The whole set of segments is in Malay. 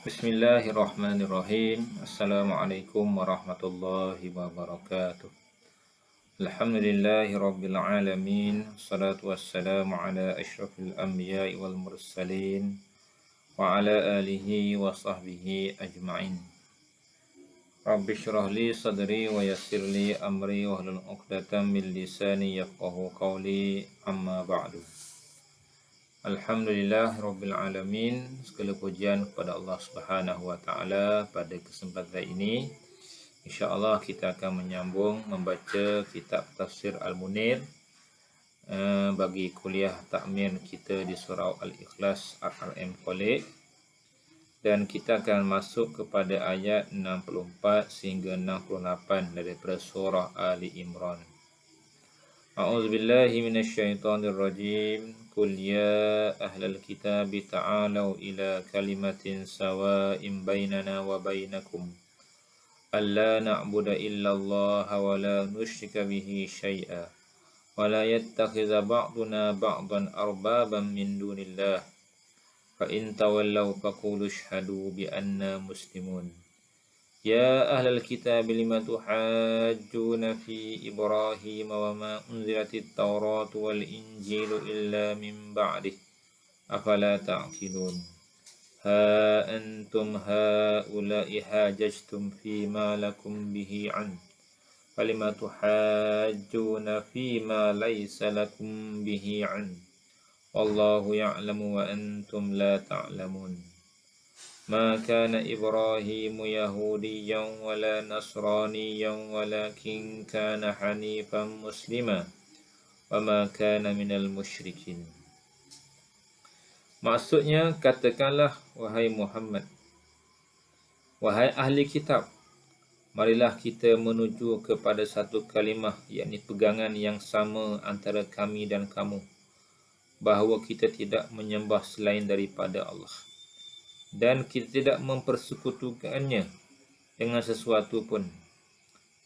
Bismillahirrahmanirrahim. Assalamualaikum warahmatullahi wabarakatuh. Alhamdulillahi rabbil alamin. Wassalatu wassalamu ala asyrafil anbiya'i wal mursalin wa ala alihi wa sahbihi ajma'in. Rabbi syrah li sadri wa yassir li amri wa hlul 'uqdatam min lisani yafqahu qawli, amma ba'du. Alhamdulillah Rabbil Alamin. Segala pujian kepada Allah Subhanahu Wa Taala. Pada kesempatan ini, insya-Allah kita akan menyambung membaca kitab Tafsir Al-Munir bagi kuliah takmir kita di Surau Al-Ikhlas RRM College, dan kita akan masuk kepada ayat 64 sehingga 68 daripada surah Ali Imran. A'udzubillahi minasyaitonirrajim. Qul ya ahlal kitab ta'alu ila kalimatin sawa'in bainana wa bainakum alla na'budu illallah wa la nusyrika bihi syai'a wa la yattakhidha ba'duna ba'dan arbaban min dunillah fa in tawallaw faqulu ashhadu bi anna muslimun. Ya ahlal kitab lima tuhajjuna fi Ibrahim wa ma unzilatit Tauratu wal Injilu illa min ba'dih afala ta'qilun. Ha antum haula'i hajajtum fi ma lakum bihi an falima tuhajjuna fi ma laysa lakum bihi an wallahu ya'lamu wa antum la ta'lamun. Ma kana Ibrahim Yahudiyan wala Nasraniyan walakin kana hanifan muslima wa ma kana minal musyrikin. Maksudnya, katakanlah wahai Muhammad, wahai ahli kitab, marilah kita menuju kepada satu kalimah, yakni pegangan yang sama antara kami dan kamu, bahawa kita tidak menyembah selain daripada Allah, dan kita tidak mempersekutukannya dengan sesuatu pun,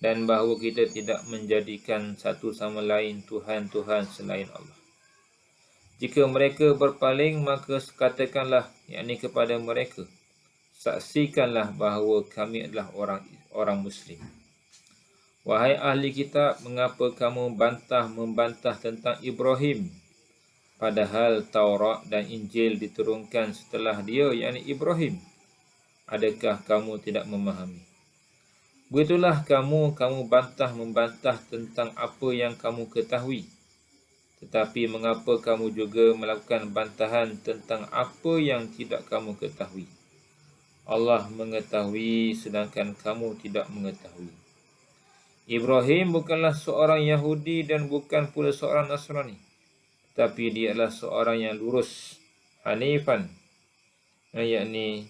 dan bahawa kita tidak menjadikan satu sama lain Tuhan-Tuhan selain Allah. Jika mereka berpaling, maka katakanlah, yakni kepada mereka, saksikanlah bahawa kami adalah orang Muslim. Wahai ahli kitab, mengapa kamu membantah tentang Ibrahim, padahal Taurat dan Injil diturunkan setelah dia, yakni Ibrahim? Adakah kamu tidak memahami? Begitulah kamu membantah tentang apa yang kamu ketahui. Tetapi mengapa kamu juga melakukan bantahan tentang apa yang tidak kamu ketahui? Allah mengetahui sedangkan kamu tidak mengetahui. Ibrahim bukanlah seorang Yahudi dan bukan pula seorang Nasrani, tapi dia adalah seorang yang lurus, hanifan, yakni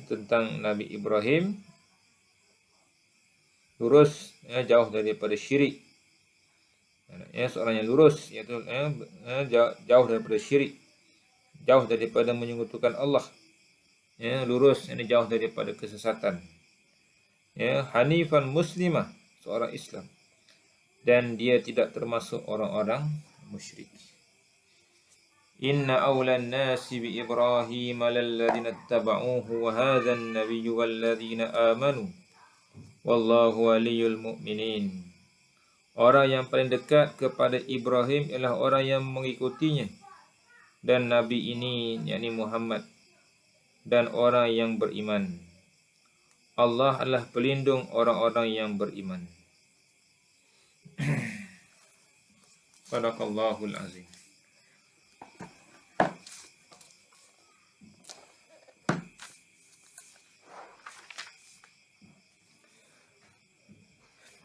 tentang Nabi Ibrahim, lurus, jauh daripada syirik. Seorang yang lurus, iaitu jauh daripada syirik, jauh daripada menyekutukan Allah, lurus, ini jauh daripada kesesatan. Hanifan muslimah, seorang Islam, dan dia tidak termasuk orang-orang musyrik. Inna awlan nasi bi Ibrahim lalladzina ittaba'uhu wa hadha an-nabiyyu walladzina amanu wallahu waliyul mu'minin. Orang yang paling dekat kepada Ibrahim ialah orang yang mengikutinya, dan Nabi ini, yakni Muhammad, dan orang yang beriman. Allah adalah pelindung orang-orang yang beriman. Sadaqallahul azim.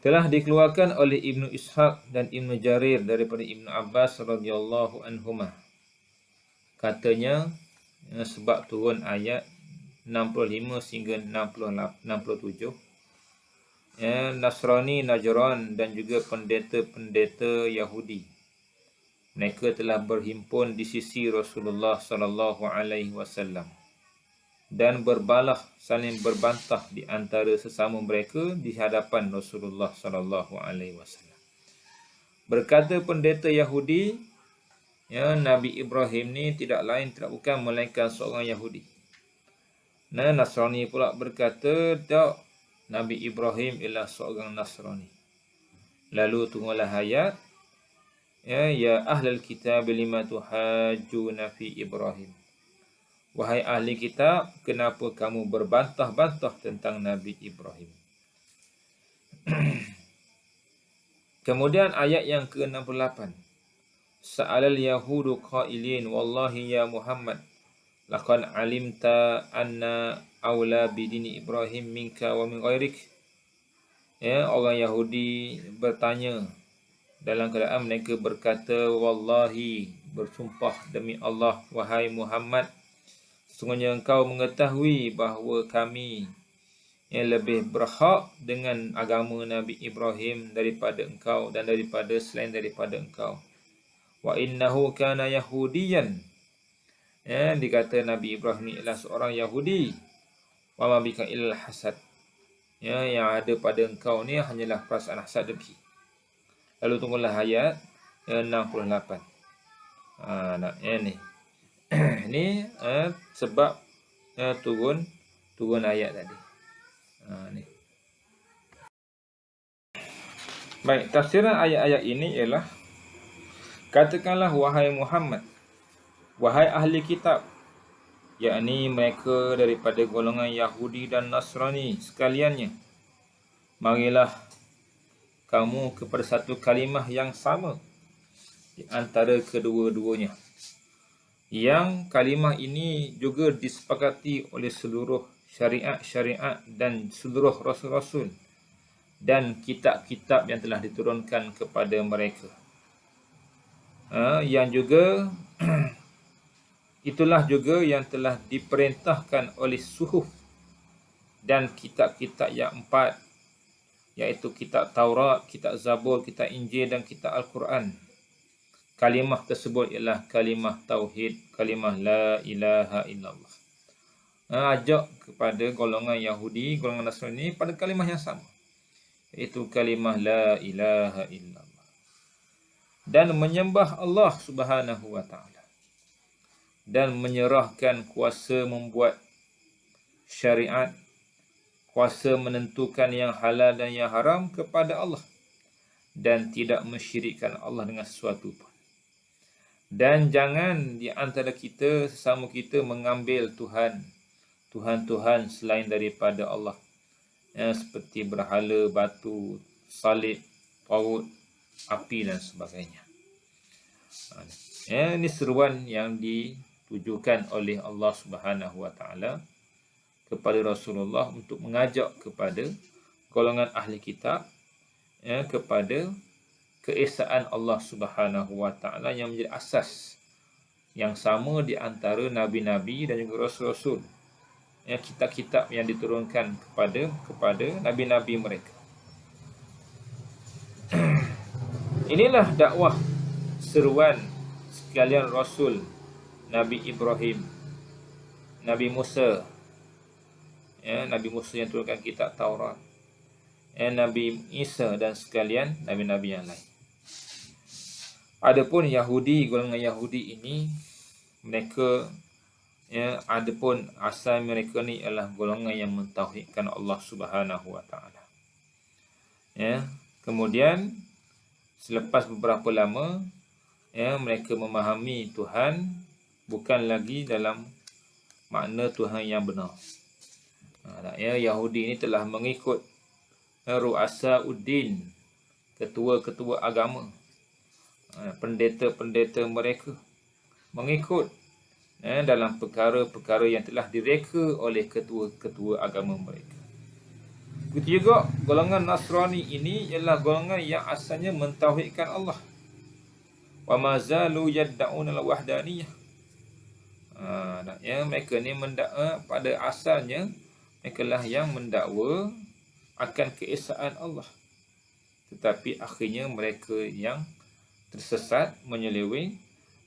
Telah dikeluarkan oleh Ibnu Ishaq dan Ibnu Jarir daripada Ibnu Abbas radhiyallahu anhumah. Katanya, sebab turun ayat 65 sehingga 67, Nasrani Najran dan juga pendeta-pendeta Yahudi, mereka telah berhimpun di sisi Rasulullah sallallahu alaihi wasallam dan berbalah saling berbantah di antara sesama mereka di hadapan Rasulullah sallallahu alaihi wasallam. Berkata pendeta Yahudi, Nabi Ibrahim ni tidak bukan melainkan seorang Yahudi. Nah, Nasrani pula berkata, tak, Nabi Ibrahim ialah seorang Nasrani. Lalu tunggulah ayat, ya ahlal kitab lima tuhajjuna fi Ibrahim. Wahai ahli kitab, kenapa kamu berbantah-bantah tentang Nabi Ibrahim? Kemudian ayat yang ke-68. Sa'alal yahudu qailin wallahi ya Muhammad laqad alimta anna awla bidini Ibrahim minka wa min ghairik. Ya, orang Yahudi bertanya dalam keadaan mereka berkata, wallahi, bersumpah demi Allah, wahai Muhammad, sesungguhnya engkau mengetahui bahawa kami yang lebih berhak dengan agama Nabi Ibrahim daripada engkau dan daripada selain daripada engkau. Wa innahu kana yahudiyan. Ya, dikata Nabi Ibrahim ni adalah seorang Yahudi. Wa ma bika illal hasad. Ya, yang ada pada engkau ni hanyalah perasaan hasad dengki. Lalu tunggulah ayat 68. Ni. Ni sebab turun ayat tadi. Ni. Baik, tafsiran ayat-ayat ini ialah, katakanlah wahai Muhammad, wahai ahli kitab, yakni mereka daripada golongan Yahudi dan Nasrani sekaliannya, marilah kamu kepada satu kalimah yang sama di antara kedua-duanya. Yang kalimah ini juga disepakati oleh seluruh syariat-syariat dan seluruh rasul-rasul dan kitab-kitab yang telah diturunkan kepada mereka. Yang juga itulah juga yang telah diperintahkan oleh suhuf dan kitab-kitab yang 4, iaitu kitab Taurat, kitab Zabur, kitab Injil dan kitab Al-Quran. Kalimah tersebut ialah kalimah tauhid, kalimah la ilaha illallah. Ajak kepada golongan Yahudi, golongan Nasrani pada kalimah yang sama, iaitu kalimah la ilaha illallah. Dan menyembah Allah Subhanahu wa ta'ala. Dan menyerahkan kuasa membuat syariat, kuasa menentukan yang halal dan yang haram kepada Allah. Dan tidak mensyirikkan Allah dengan sesuatu pun. Dan jangan di antara kita, sesama kita, mengambil Tuhan-Tuhan selain daripada Allah. Seperti berhala, batu, salib, paut, api dan sebagainya. Ini seruan yang ditujukan oleh Allah Subhanahu wa ta'ala kepada Rasulullah untuk mengajak kepada golongan ahli kitab kepada keesaan Allah Subhanahu wa ta'ala yang menjadi asas yang sama di antara nabi-nabi dan juga rasul-rasul, kitab-kitab yang diturunkan kepada nabi-nabi mereka. Inilah dakwah seruan sekalian Rasul Nabi Ibrahim, Nabi Musa, Nabi Musa yang turunkan kitab Taurat, Nabi Isa dan sekalian nabi-nabi yang lain. Adapun Yahudi, golongan Yahudi ini, mereka adapun asal mereka ni adalah golongan yang mentauhidkan Allah Subhanahu wa ta'ala. Kemudian selepas beberapa lama, mereka memahami Tuhan bukan lagi dalam makna Tuhan yang benar. Yahudi ini telah mengikut ru'asa uddin, ketua-ketua agama, pendeta-pendeta mereka, mengikut dalam perkara-perkara yang telah direka oleh ketua-ketua agama mereka. Begitu juga golongan Nasrani ini ialah golongan yang asalnya mentauhidkan Allah. Wa ma zalu yad'un al-wahdaniyah. Mereka ni pada asalnya mereka lah yang mendakwa akan keesaan Allah. Tetapi akhirnya mereka yang tersesat, menyeleweng.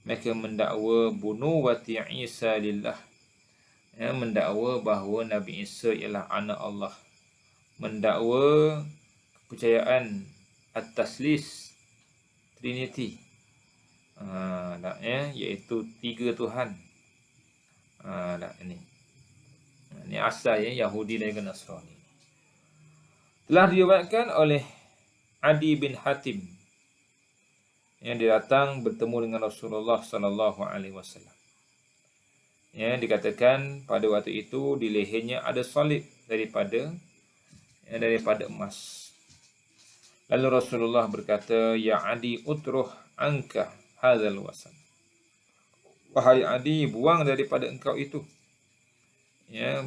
Mereka mendakwa bunuwati Isa lillah. Mendakwa bahawa Nabi Isa ialah anak Allah. Mendakwa kepercayaan at-taslis, Trinity, iaitu 3 Tuhan. Ini Yang asal Yahudi dan Nasrani. Telah diriwayatkan oleh Adi bin Hatim yang dia datang bertemu dengan Rasulullah sallallahu alaihi wasallam. Dikatakan pada waktu itu di lehernya ada salib daripada emas. Lalu Rasulullah berkata, "Ya Adi, utruh anka hadzal wasan." Wahai Adi, buang daripada engkau itu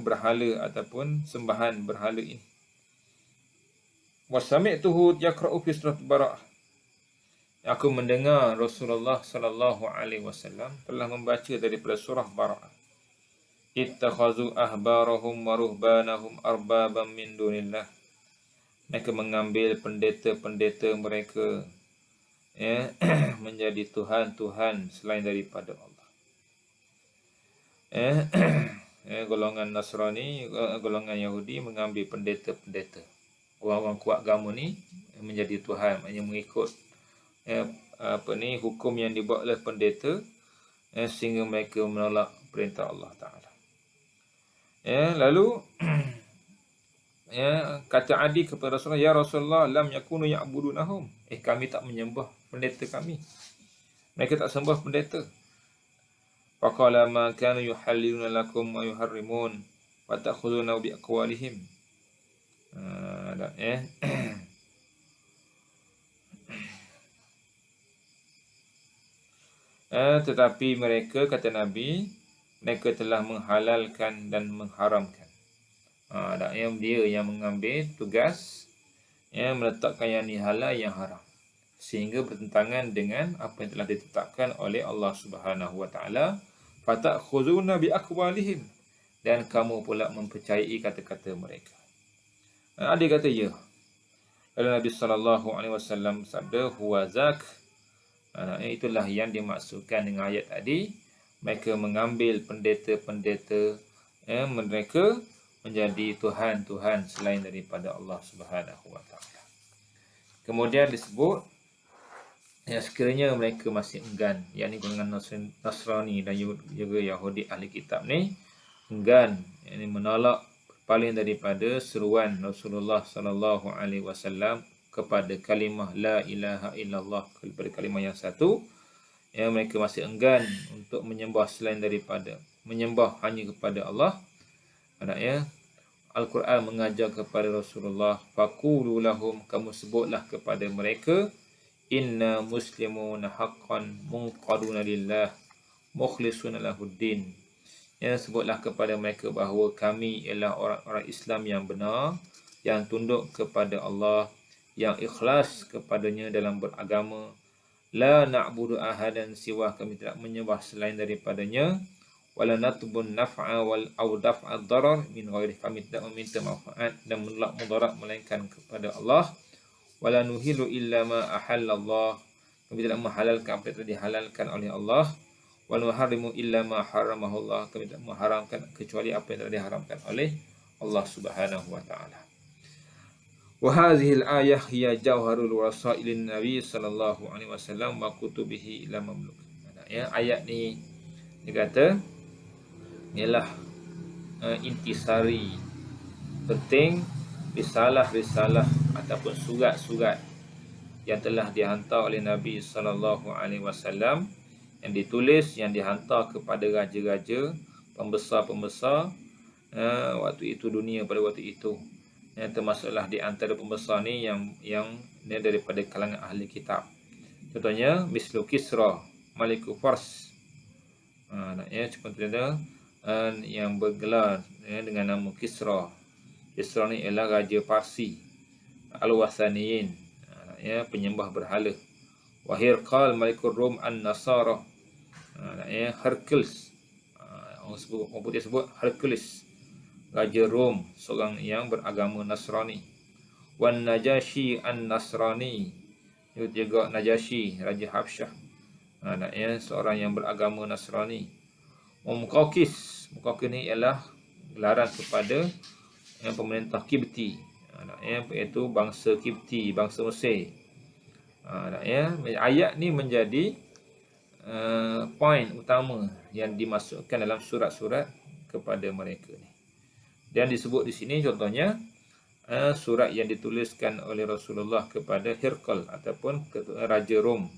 berhala ataupun sembahan berhala ini. Wa sami'tuhu yaqra'u fi surat Bara'ah. Aku mendengar Rasulullah sallallahu alaihi wasallam telah membaca daripada surah Bara'ah. Ittakhazu ahbarahum wa ruhbanahum arbaban min dunillah. Mereka mengambil pendeta-pendeta mereka menjadi tuhan-tuhan selain daripada Allah. Golongan Nasrani, golongan Yahudi mengambil pendeta-pendeta. Orang-orang kuat agama ni menjadi tuhan, hanya mengikut hukum yang dibuat oleh pendeta sehingga mereka menolak perintah Allah Taala. Lalu kata Adi kepada Rasulullah, "Ya Rasulullah, lam yakunu ya'budunahum." Kami tak menyembah pendeta kami. Mereka tak sembah pendeta. Faqala ma kanu yuhalliluna lakum wa yuharrimun wa ta'khuduna bi aqwalihim. Tetapi mereka, kata Nabi, mereka telah menghalalkan dan mengharamkan. Dia yang mengambil tugas meletakkan yang ni halal, yang haram, sehingga bertentangan dengan apa yang telah ditetapkan oleh Allah Subhanahu wa taala. Fatakhuzuna bi aqwalihim, dan kamu pula mempercayai kata-kata mereka. Ada kata ya. Lalu Nabi sallallahu alaihi wasallam sabda, huwa zak. Itulah yang dimaksudkan dengan ayat tadi. Mereka mengambil pendeta-pendeta mereka menjadi tuhan-tuhan selain daripada Allah Subhanahu wa taala. Kemudian disebut sekiranya mereka masih enggan, yakni golongan Nasrani dan juga Yahudi ahli kitab ni enggan, yakni menolak berpaling daripada seruan Rasulullah sallallahu alaihi wasallam kepada kalimah la ilaha illallah, kepada kalimah yang satu, mereka masih enggan untuk menyembah selain daripada menyembah hanya kepada Allah. Al-Quran mengajar kepada Rasulullah, faqulu lahum, kamu sebutlah kepada mereka, inna muslimuna haqqan munqaduna lillah mukhlisuna lahuddin. Sebutlah kepada mereka bahawa kami ialah orang-orang Islam yang benar, yang tunduk kepada Allah, yang ikhlas kepadanya dalam beragama. La na'budu ahadan siwa, kami tidak menyembah selain daripadanya. Wala natbun naf'a wal aw daf'a darar min ghairi, kami tidak meminta manfaat dan menolak mudarat melainkan kepada Allah. Wala nuhilu illa ma ahallallah, kami tidak menghalalkan apa yang telah dihalalkan oleh Allah. Wala nuharrimu illa ma haramahullah, kami tidak mengharamkan kecuali apa yang telah diharamkan oleh Allah Subhanahu wa taala. Wa hadhihi al-ayah hiya jawharul wasailin nabi sallallahu alaihi wasallam wa kutubihi ila mamluk. Ayat ni dia kata ialah intisari penting risalah-risalah ataupun surat-surat yang telah dihantar oleh Nabi sallallahu alaihi wasallam, yang ditulis, yang dihantar kepada raja-raja, pembesar-pembesar waktu itu dunia pada waktu itu. Termasuklah di antara pembesar ni yang daripada kalangan ahli kitab. Contohnya mislu Kisra Maliku Fars. Seperti yang bergelar dengan nama Kisra. Kisra ni ialah raja Parsi. Al-Wasaniyin, penyembah berhala. Wa Hirqal Malikur Rum An-Nasara. Hercules. Orang putih sebut Hercules, raja Rom, seorang yang beragama Nasrani. Wan Najashi An-Nasrani, juga Najashi, raja Habsyah, seorang yang beragama Nasrani. Muqawqis ni ialah gelaran kepada pemerintah Kibti, iaitu bangsa Kibti, bangsa Mesir. Ayat ni menjadi poin utama yang dimasukkan dalam surat-surat kepada mereka ni. Dan disebut di sini contohnya surat yang dituliskan oleh Rasulullah kepada Hirqal ataupun Raja Rom.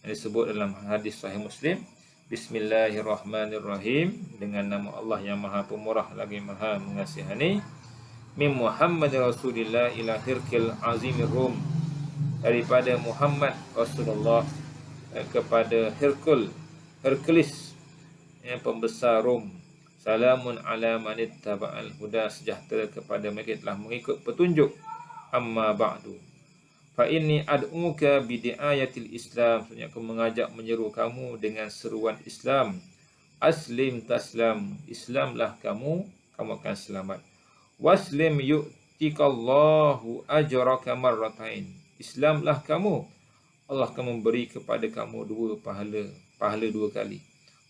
Disebut dalam hadis Sahih Muslim, Bismillahirrahmanirrahim, dengan nama Allah yang Maha Pemurah lagi Maha Mengasihani. Min Muhammad Rasulillah ila Hirqil Azimir Rom, daripada Muhammad Rasulullah kepada Hercules yang pembesar Rom. Salamun ala man ittaba'al huda, sejahtera kepada mereka telah mengikut petunjuk. Amma ba'du, fa inni ad'uka bi di'ayatil Islam, maksudnya aku mengajak menyeru kamu dengan seruan Islam. Aslim taslam, Islamlah kamu, kamu akan selamat. Waslim yu'tikallahu ajraka marratain, Islamlah kamu, Allah akan memberi kepada kamu pahala dua kali.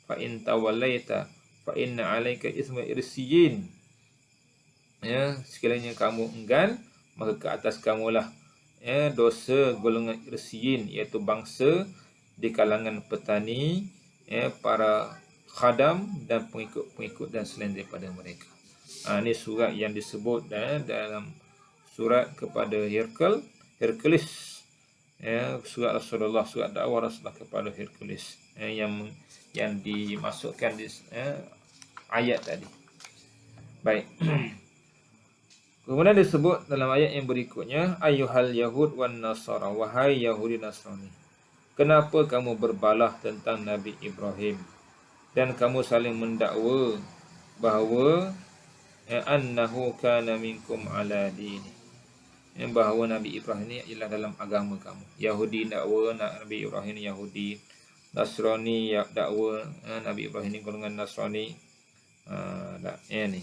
Fa in tawallaita fa inna 'alaika isma irsiyin, ya, sekiranya kamu enggan, maka ke atas kamulah dosa golongan irsiyin, iaitu bangsa di kalangan petani, para khadam dan pengikut-pengikut dan selain daripada mereka. Ini surat yang disebut dalam surat kepada Hercules, surat Rasulullah, surat dakwah Rasulullah kepada Hercules, yang dimasukkan di ayat tadi. Baik. Kemudian disebut dalam ayat yang berikutnya, ayyuhal yahud wan nasara, wahai Yahudi Nasrani, kenapa kamu berbalah tentang Nabi Ibrahim dan kamu saling mendakwa bahawa annahu kana minkum ala dini, bahawa Nabi Ibrahim ini ialah dalam agama kamu. Yahudi dakwa Nabi Ibrahim ini Yahudi, Nasrani dakwa Nabi Ibrahim ini golongan Nasrani. Ni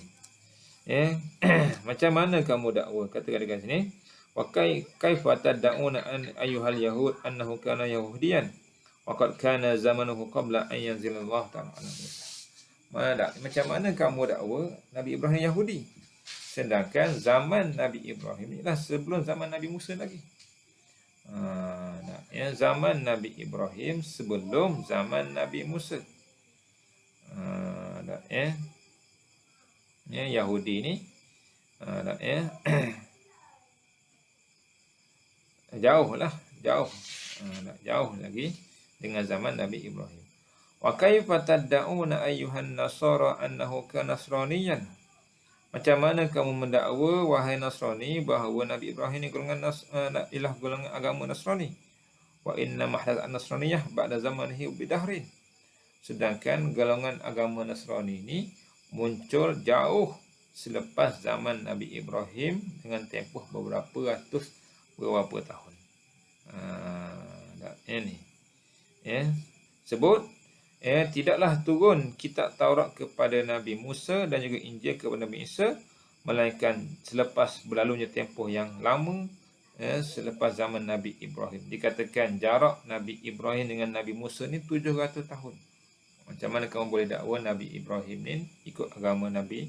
macam mana kamu dakwa? Katakan dekat sini, wa kaifa tad'una an ayyuhal yahud annahu kana yahudiyan wa qad kana zamanuhu qabla an yanzilallahu ta'ala ala Musa. Macam mana kamu dakwa Nabi Ibrahim Yahudi, sedangkan zaman Nabi Ibrahim inilah sebelum zaman Nabi Musa lagi. Zaman Nabi Ibrahim sebelum zaman Nabi Musa. Yahudi ni jauh lagi dengan zaman Nabi Ibrahim. Wa kaifa tad'una ayyuhan nasara annahu kana nasraniyan, macam mana kamu mendakwa wahai Nasrani bahawa Nabi Ibrahim ni golongan agama Nasrani. Wa inna mahdath an-nasraniyah ba'da zamanihi bidahrin, sedangkan golongan agama Nasrani ini muncul jauh selepas zaman Nabi Ibrahim dengan tempoh beberapa tahun. Sebut tidaklah turun kitab Taurat kepada Nabi Musa dan juga Injil kepada Nabi Isa melainkan selepas berlalunya tempoh yang lama, selepas zaman Nabi Ibrahim. Dikatakan jarak Nabi Ibrahim dengan Nabi Musa ni 700 tahun. Macam mana kamu boleh dakwa Nabi Ibrahim ni ikut agama Nabi,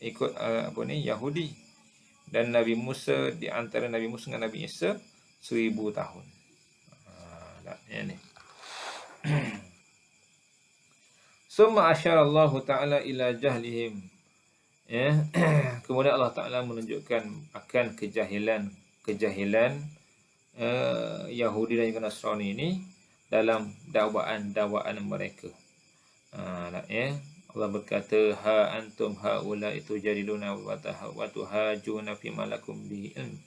ikut Yahudi, dan Nabi Musa, di antara Nabi Musa dengan Nabi Isa 1000 tahun. Ni. Summa asyarallahu ta'ala ila jahlihim. Kemudian Allah Ta'ala menunjukkan akan kejahilan Yahudi dan juga Nasrani ini dalam dakwaan mereka. Allah berkata, ha antum haula itu jadiluna wa tuhajuna fi malakum bihi ilm.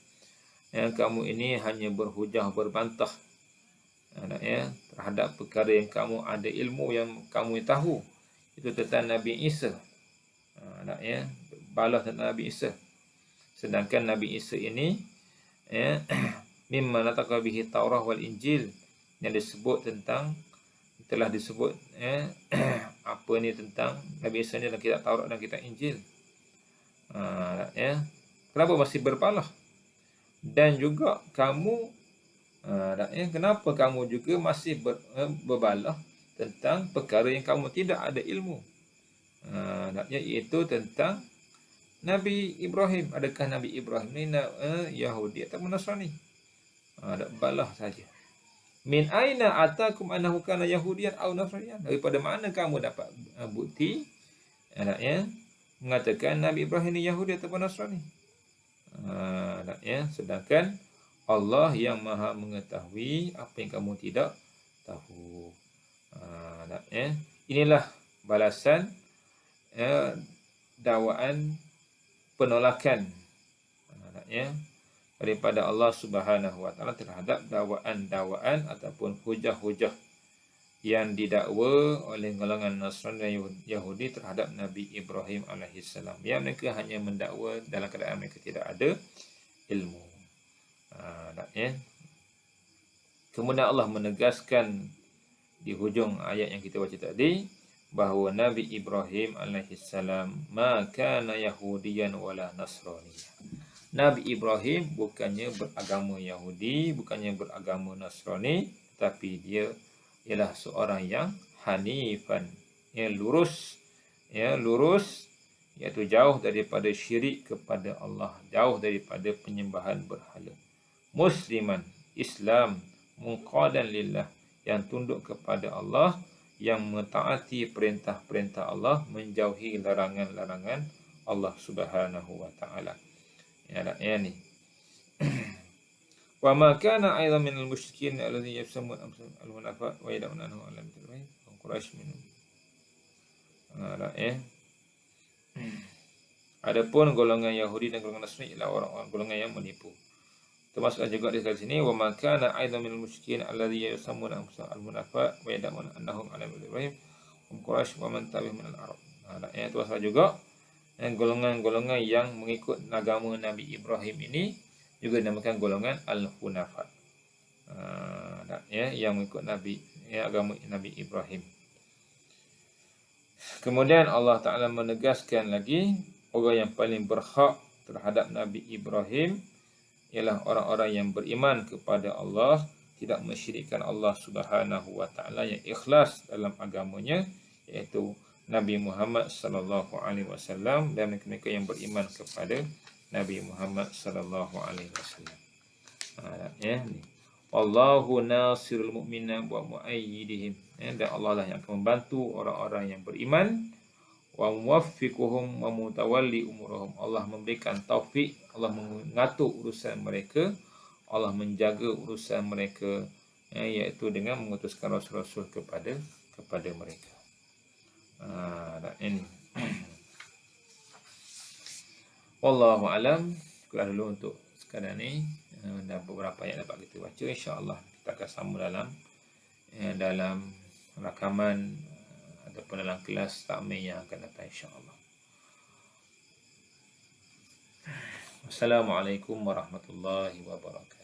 Kamu ini hanya berhujah, berbantah terhadap perkara yang kamu ada ilmu, yang kamu tahu, itu tentang Nabi Isa. Balas tentang Nabi Isa. Sedangkan Nabi Isa ini mimma nataqa bihi Taurah wal Injil, yang telah disebut apa ni tentang Nabi Isa ni dalam kitab Taurat dan kitab Injil. Kenapa masih berpalah? Dan juga kamu kenapa kamu juga masih berbalah tentang perkara yang kamu tidak ada ilmu, iaitu tentang Nabi Ibrahim. Adakah Nabi Ibrahim ni Yahudi atau Nasrani? Balah saja. Min aina atakum annahu kana yahudiyan aw nasraniyan, daripada mana kamu dapat bukti mengatakan Nabi Ibrahim ni Yahudi ataupun Nasrani. Sedangkan Allah yang Maha mengetahui apa yang kamu tidak tahu. Inilah balasan dakwaan penolakan daripada Allah Subhanahu Wa Taala terhadap dakwaan ataupun hujah-hujah yang didakwa oleh golongan Nasrani dan Yahudi terhadap Nabi Ibrahim alaihissalam. Yang mereka hanya mendakwa dalam keadaan mereka tidak ada ilmu. Kemudian Allah menegaskan di hujung ayat yang kita baca tadi bahawa Nabi Ibrahim alaihissalam ma kana yahudiyan wala nasraniyah. Nabi Ibrahim bukannya beragama Yahudi, bukannya beragama Nasrani, tapi dia ialah seorang yang hanifan, yang lurus, iaitu jauh daripada syirik kepada Allah, jauh daripada penyembahan berhala. Musliman, Islam, munqadan lillah, yang tunduk kepada Allah, yang mentaati perintah-perintah Allah, menjauhi larangan-larangan Allah Subhanahu Wa Taala. Ya ni. Wa ma kana aidan min al-musyrikin alladhi yafsamun al-munafa wa yad'un anhu alam tilwai Quraisy minhum. Adapun golongan Yahudi dan golongan Nasrani ialah orang-orang golongan yang menipu. Termasuk juga di sini wa ma kana aidan min al-musyrikin alladhi yafsamun al-munafa wa yad'un annahum alam tilwai Quraisy wa man tabi'ahum min al-arab. Itu asal juga golongan-golongan yang mengikut agama Nabi Ibrahim ini juga dinamakan golongan Al-Hunafa. Yang mengikut agama Nabi Ibrahim. Kemudian Allah Ta'ala menegaskan lagi, orang yang paling berhak terhadap Nabi Ibrahim ialah orang-orang yang beriman kepada Allah, tidak mensyirikkan Allah Subhanahu Wa Ta'ala, yang ikhlas dalam agamanya, iaitu Nabi Muhammad sallallahu alaihi wasallam, dan mereka yang beriman kepada Nabi Muhammad sallallahu alaihi wasallam. Wallahu nasirul mu'mina wa muayyidihim. Dan Allah lah yang akan membantu orang-orang yang beriman, wa muwaffiquhum wa mutawalli umurahum. Allah memberikan taufik, Allah mengatur urusan mereka, Allah menjaga urusan mereka, iaitu dengan mengutuskan rasul-rasul kepada mereka. Ini. Wallahu alam. Sekian dulu untuk sekadar ni. Dan beberapa ayat dapat kita baca. InsyaAllah kita akan sama dalam rakaman ataupun dalam kelas takmir yang akan datang, insyaAllah. Assalamualaikum warahmatullahi wabarakatuh.